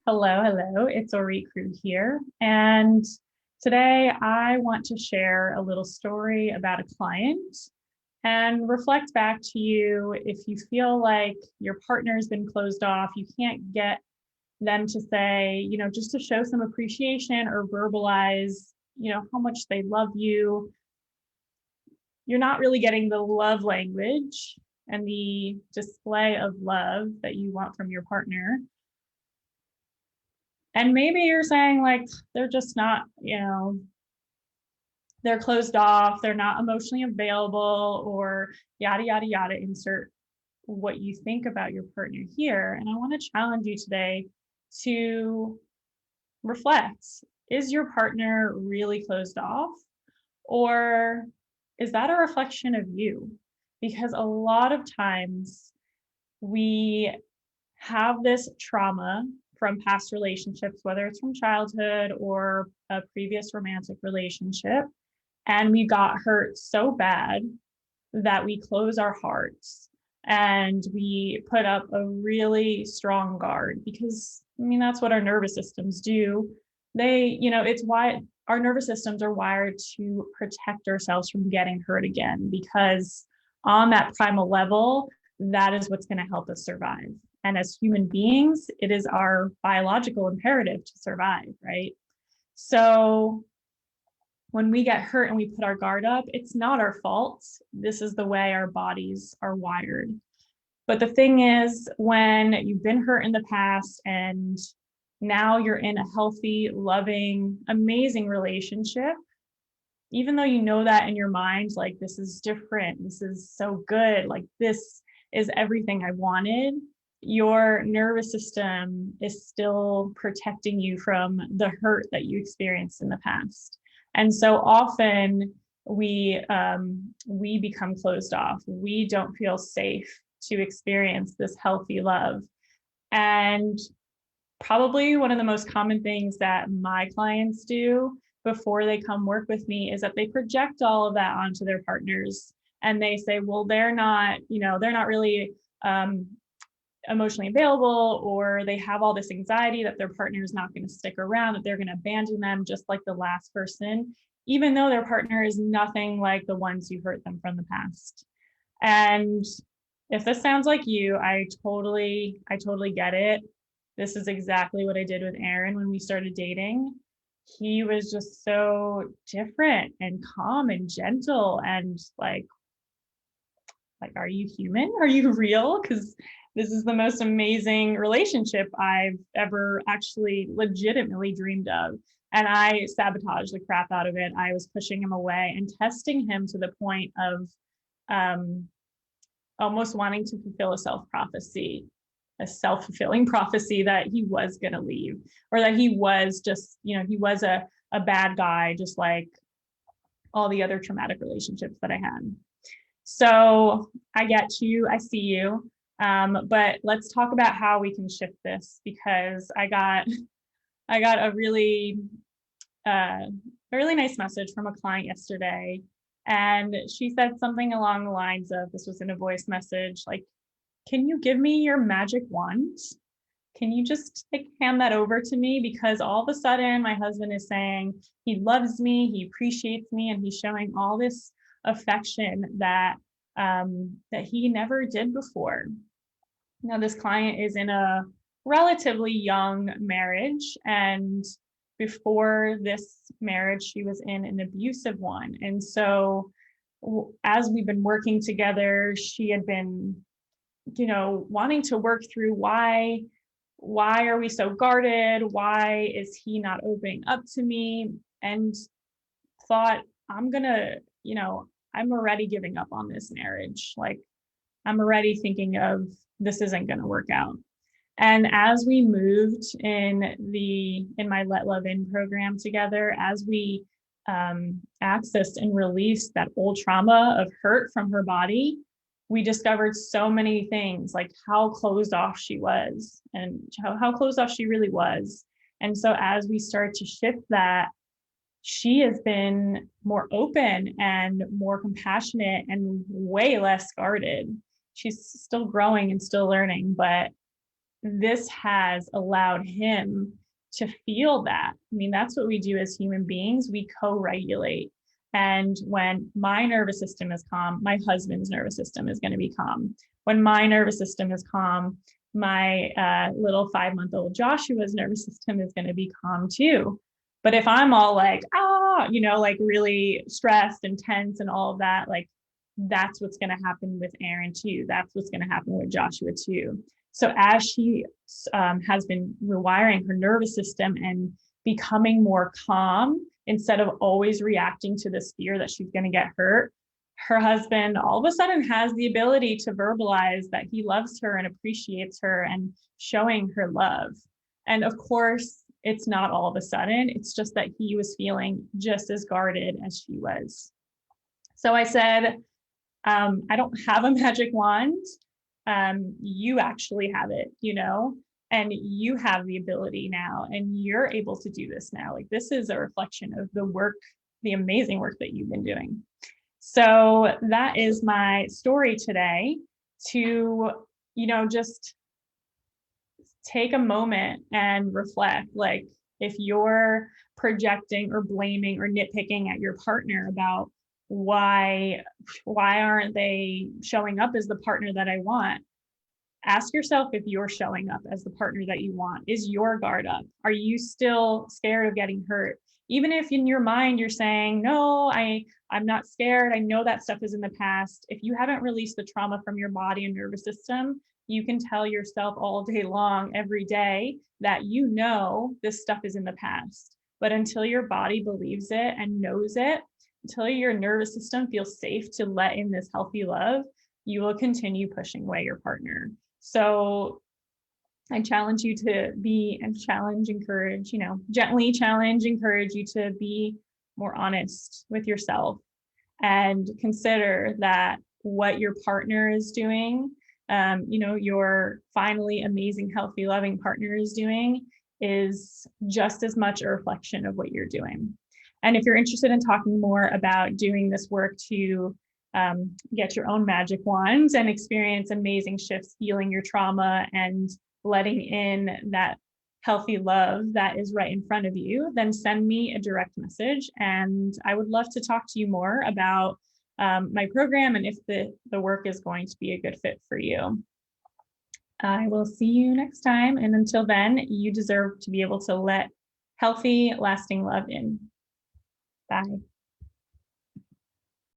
Hello. It's Orit Krug here. And today I want to share a little story about a client and reflect back to you if you feel like your partner's been closed off, you can't get them to say, just to show some appreciation or verbalize, how much they love you. You're not really getting the love language and the display of love that you want from your partner. And maybe you're saying like, they're just not, they're closed off, they're not emotionally available, or yada, yada, yada, insert what you think about your partner here. And I want to challenge you today to reflect. Is your partner really closed off? Or is that a reflection of you? Because a lot of times we have this trauma from past relationships, whether it's from childhood or a previous romantic relationship, and we got hurt so bad that we close our hearts and we put up a really strong guard because that's what our nervous systems do. It's why our nervous systems are wired to protect ourselves from getting hurt again, because on that primal level, that is what's going to help us survive. And as human beings, it is our biological imperative to survive, right? So when we get hurt and we put our guard up, it's not our fault. This is the way our bodies are wired. But the thing is, when you've been hurt in the past and now you're in a healthy, loving, amazing relationship, even though you know that in your mind, like, this is different, this is so good, like, this is everything I wanted, your nervous system is still protecting you from the hurt that you experienced in the past. And so often we become closed off. We don't feel safe to experience this healthy love. And probably one of the most common things that my clients do before they come work with me is that they project all of that onto their partners. And they say, well, they're not really emotionally available, or they have all this anxiety that their partner is not going to stick around, that they're going to abandon them just like the last person, even though their partner is nothing like the ones who hurt them from the past. And if this sounds like you, I totally get it. This is exactly what I did with Aaron when we started dating. He was just so different and calm and gentle and like, are you human? Are you real? Because this is the most amazing relationship I've ever actually legitimately dreamed of. And I sabotaged the crap out of it. I was pushing him away and testing him to the point of almost wanting to fulfill a self-fulfilling prophecy that he was going to leave, or that he was just, he was a bad guy, just like all the other traumatic relationships that I had. So I get you, I see you. But let's talk about how we can shift this, because I got a really nice message from a client yesterday. And she said something along the lines of, this was in a voice message, like, can you give me your magic wand? Can you just hand that over to me? Because all of a sudden my husband is saying he loves me, he appreciates me, and he's showing all this affection that he never did before. Now, this client is in a relatively young marriage, and before this marriage, she was in an abusive one. And so as we've been working together, she had been, wanting to work through why are we so guarded? Why is he not opening up to me? And thought, I'm already giving up on this marriage. Like, I'm already thinking of, this isn't going to work out. And as we moved in my Let Love In program together, as we accessed and released that old trauma of hurt from her body, we discovered so many things, like how closed off she was and how closed off she really was. And so as we start to shift that, she has been more open and more compassionate and way less guarded. She's still growing and still learning, but this has allowed him to feel that. I mean, that's what we do as human beings. We co-regulate. And when my nervous system is calm, my husband's nervous system is going to be calm. When my nervous system is calm, my little 5-month-old Joshua's nervous system is going to be calm too. But if I'm all like, like really stressed and tense and all of that, like that's what's going to happen with Aaron too. That's what's going to happen with Joshua too. So as she has been rewiring her nervous system and becoming more calm, instead of always reacting to this fear that she's going to get hurt, her husband all of a sudden has the ability to verbalize that he loves her and appreciates her and showing her love. And of course, it's not all of a sudden, it's just that he was feeling just as guarded as she was. So I said, I don't have a magic wand. You actually have it, and you have the ability now, and you're able to do this now. Like, this is a reflection of the work, the amazing work that you've been doing. So that is my story today, to, just take a moment and reflect. Like, if you're projecting or blaming or nitpicking at your partner about why aren't they showing up as the partner that I want, ask yourself if you're showing up as the partner that you want. Is your guard up? Are you still scared of getting hurt? Even if in your mind you're saying, no, I'm not scared, I know that stuff is in the past. If you haven't released the trauma from your body and nervous system, you can tell yourself all day long, every day, that this stuff is in the past. But until your body believes it and knows it, until your nervous system feels safe to let in this healthy love, you will continue pushing away your partner. So I challenge you to gently challenge, encourage you to be more honest with yourself and consider that what your partner is doing, your finally amazing, healthy, loving partner is doing, is just as much a reflection of what you're doing. And if you're interested in talking more about doing this work to get your own magic wands and experience amazing shifts, healing your trauma and letting in that healthy love that is right in front of you, then send me a direct message. And I would love to talk to you more about my program and if the work is going to be a good fit for you. I will see you next time. And until then, you deserve to be able to let healthy, lasting love in. Bye.